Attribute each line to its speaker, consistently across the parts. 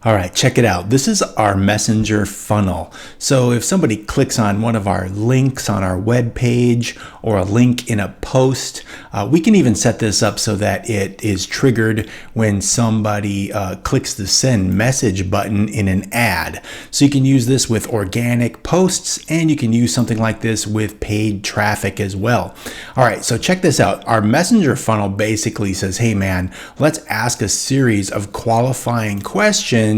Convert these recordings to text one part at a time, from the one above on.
Speaker 1: All right, check it out. This is our messenger funnel. So if somebody clicks on one of our links on our web page or a link in a post, we can even set this up so that it is triggered when somebody clicks the send message button in an ad. So you can use this with organic posts, and you can use something like this with paid traffic as well. All right, so check this out. Our messenger funnel basically says, hey man, let's ask a series of qualifying questions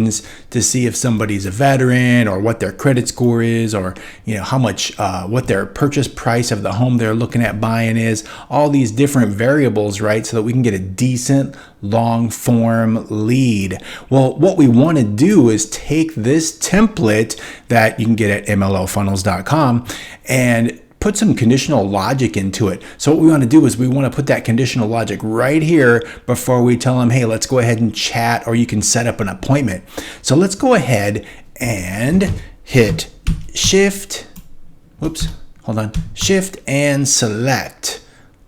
Speaker 1: to see if somebody's a veteran or what their credit score is, or how much what their purchase price of the home they're looking at buying is, all these different variables, right? So that we can get a decent long form lead. Well, what we want to do is take this template that you can get at mlofunnels.com and put some conditional logic into it. So what we want to do is we want to put that conditional logic right here before we tell them, hey, let's go ahead and chat, or you can set up an appointment. So let's go ahead and hit shift and select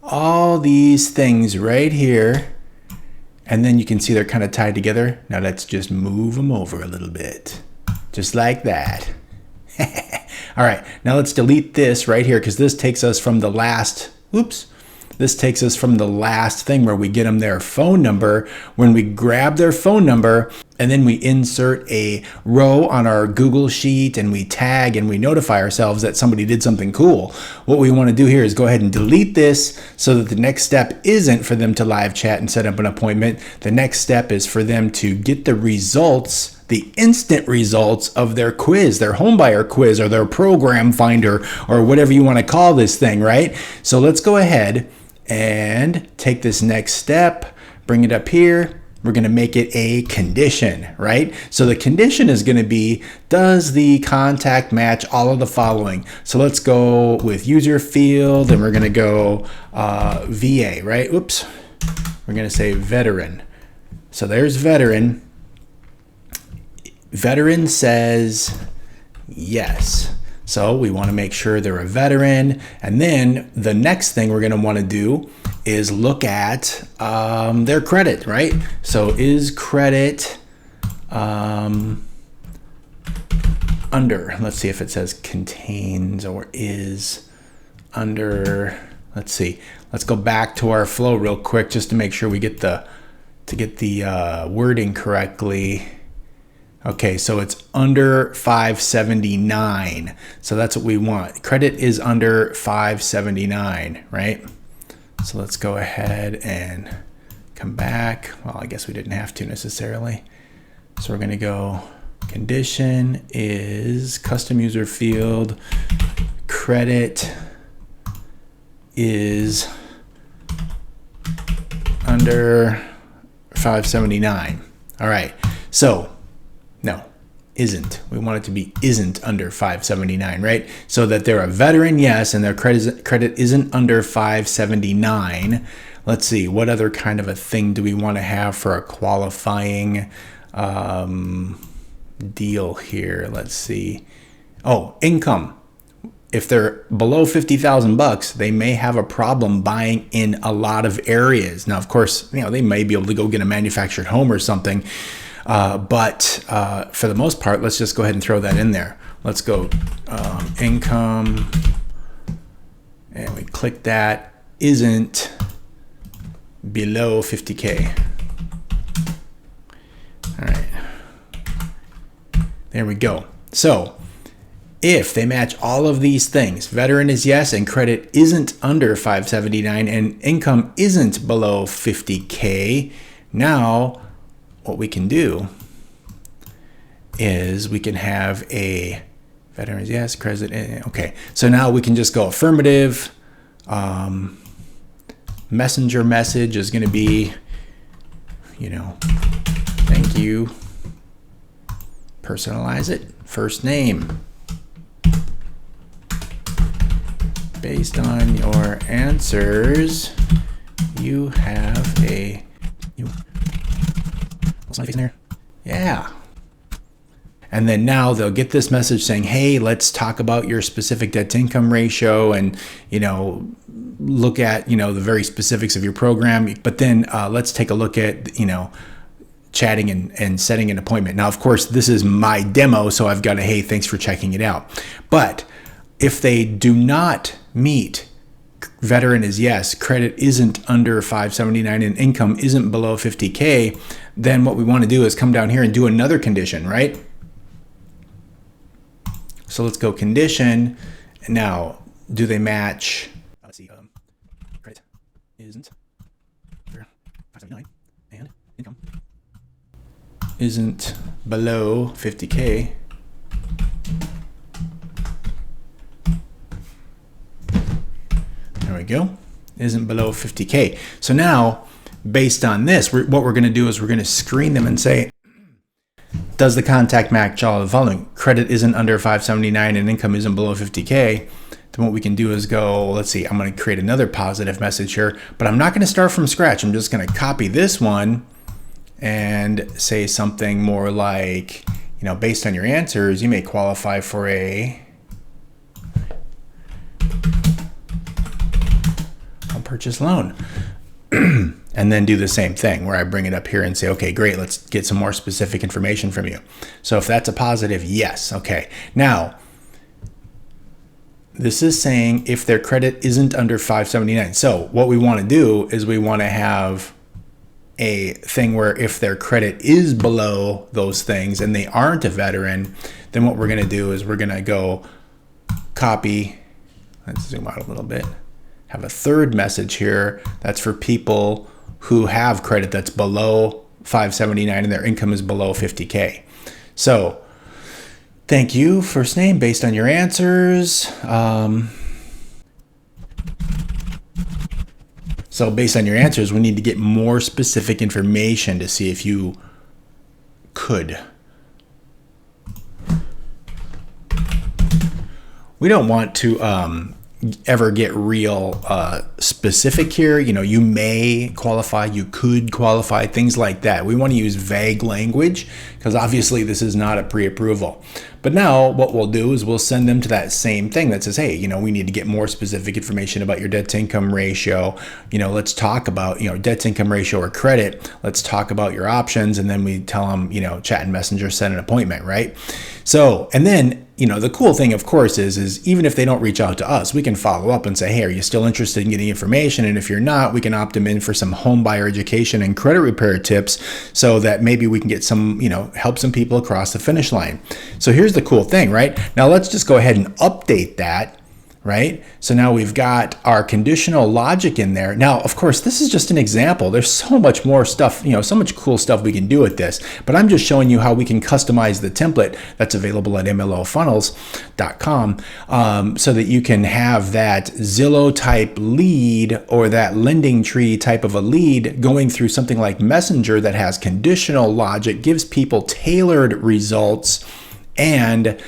Speaker 1: all these things right here. And then you can see they're kind of tied together. Now let's just move them over a little bit, just like that. All right, now let's delete this right here, because this takes us from the last, this takes us from the last thing where we get them their phone number. When we grab their phone number and then we insert a row on our Google sheet and we tag and we notify ourselves that somebody did something cool, what we want to do here is go ahead and delete this so that the next step isn't for them to live chat and set up an appointment. The next step is for them to get the results, the instant results of their quiz, their homebuyer quiz, or their program finder, or whatever you want to call this thing, right? So let's go ahead and take this next step, bring it up here. We're going to make it a condition, right? So the condition is going to be, does the contact match all of the following? So let's go with user field, and we're going to go VA, right? We're going to say veteran. So there's veteran. Veteran says yes. So we want to make sure they're a veteran. And then the next thing we're going to want to do is look at their credit, right? So is credit under, let's see if it says contains or is under, let's see. Let's go back to our flow real quick just to make sure we get the wording correctly. Okay, so it's under 579. So that's what we want. Credit is under 579, right? So let's go ahead and come back. Well, I guess we didn't have to necessarily. So we're going to go condition is custom user field. Credit is under 579. All right. So no, isn't. We want it to be isn't under 579, right? So that they're a veteran, yes, and their credit isn't under 579. Let's see, what other kind of a thing do we want to have for a qualifying deal here? Let's see. Oh, income. If they're below $50,000, they may have a problem buying in a lot of areas. Now, of course, they may be able to go get a manufactured home or something. But for the most part, let's just go ahead and throw that in there. Let's go income, and we click that isn't below 50K. All right, there we go. So if they match all of these things, veteran is yes, and credit isn't under 579, and income isn't below 50K, now what we can do is we can have a veterans, yes, credit, okay. So now we can just go affirmative. Messenger message is going to be, thank you. Personalize it. First name. Based on your answers, you have a my face in there. Yeah. And then now they'll get this message saying, hey, let's talk about your specific debt to income ratio and, look at, the very specifics of your program. But then let's take a look at, chatting and setting an appointment. Now, of course, this is my demo, so I've got a, hey, thanks for checking it out. But if they do not meet, veteran is yes, credit isn't under 579, and income isn't below 50K, then what we want to do is come down here and do another condition, right? So let's go condition. Now, do they match? Let's see, credit isn't 579 and income isn't below 50K. There we go. Isn't below 50K. So now, based on this, what we're going to do is we're going to screen them and say, does the contact match all of the following? Credit isn't under 579 and income isn't below 50K. Then what we can do is go, let's see, I'm going to create another positive message here, but I'm not going to start from scratch. I'm just going to copy this one and say something more like, based on your answers, you may qualify for a home purchase loan. And then do the same thing where I bring it up here and say, okay, great, let's get some more specific information from you. So if that's a positive, yes. Okay. Now, this is saying if their credit isn't under 579. So what we want to do is we want to have a thing where if their credit is below those things and they aren't a veteran, then what we're going to do is we're going to go copy. Let's zoom out a little bit. Have a third message here that's for people who have credit that's below 579 and their income is below 50K. So thank you, first name, based on your answers. So based on your answers, we need to get more specific information to see if you could. We don't want to ever get real specific here. You may qualify, you could qualify, things like that. We want to use vague language because obviously this is not a pre-approval. But now what we'll do is we'll send them to that same thing that says, hey, we need to get more specific information about your debt to income ratio. Let's talk about, debt to income ratio or credit. Let's talk about your options. And then we tell them, chat and messenger, set an appointment, right? So, and then, the cool thing, of course, is even if they don't reach out to us, we can follow up and say, hey, are you still interested in getting information? And if you're not, we can opt them in for some home buyer education and credit repair tips so that maybe we can get some, help some people across the finish line. So here's the cool thing, right? Now let's just go ahead and update that, right? So now we've got our conditional logic in there. Now, of course, this is just an example. There's so much more stuff, so much cool stuff we can do with this, but I'm just showing you how we can customize the template that's available at mlofunnels.com so that you can have that Zillow type lead or that lending tree type of a lead going through something like Messenger that has conditional logic, gives people tailored results, and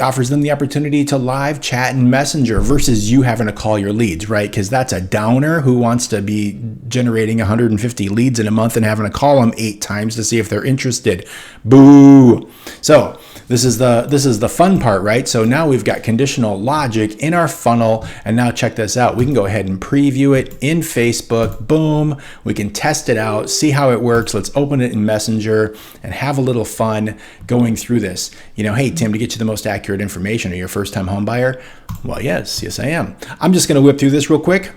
Speaker 1: offers them the opportunity to live chat and messenger versus you having to call your leads, right? Because that's a downer who wants to be generating 150 leads in a month and having to call them 8 times to see if they're interested. Boo. So this is the fun part, right? So now we've got conditional logic in our funnel, and now check this out. We can go ahead and preview it in Facebook. Boom. We can test it out, see how it works. Let's open it in Messenger and have a little fun going through this. Hey, Tim, to get you the most accurate information, are you a first-time home buyer? Well, yes, I am. I'm just going to whip through this real quick.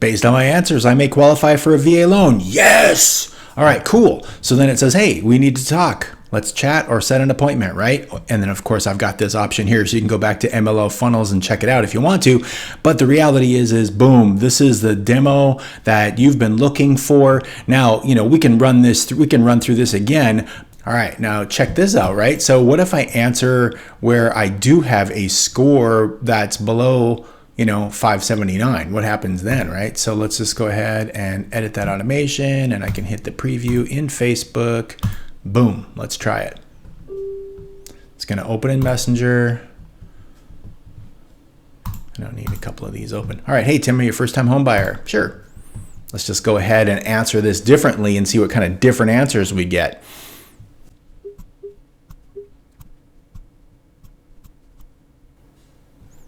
Speaker 1: Based on my answers, I may qualify for a VA loan. Yes! All right, cool. So then it says, hey, we need to talk. Let's chat or set an appointment, right? And then, of course, I've got this option here, so you can go back to MLO Funnels and check it out if you want to. But the reality is boom, this is the demo that you've been looking for. Now, we can run this through, we can run through this again. All right, now check this out, right? So what if I answer where I do have a score that's below 579, what happens then, right? So let's just go ahead and edit that automation, and I can hit the preview in Facebook. Boom, let's try it. It's gonna open in Messenger. I don't need a couple of these open. All right, hey Tim, are you a first-time home buyer? Sure. Let's just go ahead and answer this differently and see what kind of different answers we get.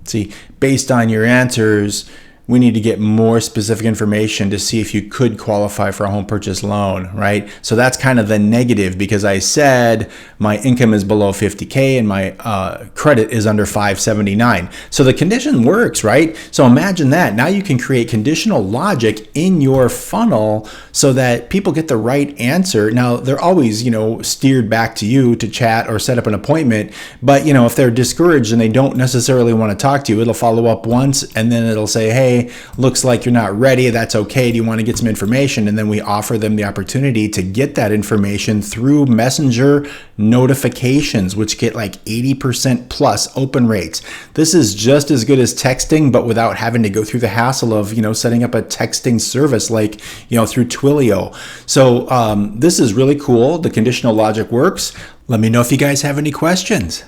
Speaker 1: See, based on your answers, we need to get more specific information to see if you could qualify for a home purchase loan, right? So that's kind of the negative, because I said my income is below 50K and my credit is under 579. So the condition works, right? So imagine that. Now you can create conditional logic in your funnel so that people get the right answer. Now they're always, steered back to you to chat or set up an appointment. But, if they're discouraged and they don't necessarily want to talk to you, it'll follow up once and then it'll say, hey, looks like you're not ready. That's okay. Do you want to get some information? And then we offer them the opportunity to get that information through messenger notifications, which get like 80% plus open rates. This is just as good as texting, but without having to go through the hassle of, setting up a texting service like, through Twilio. So this is really cool. The conditional logic works. Let me know if you guys have any questions.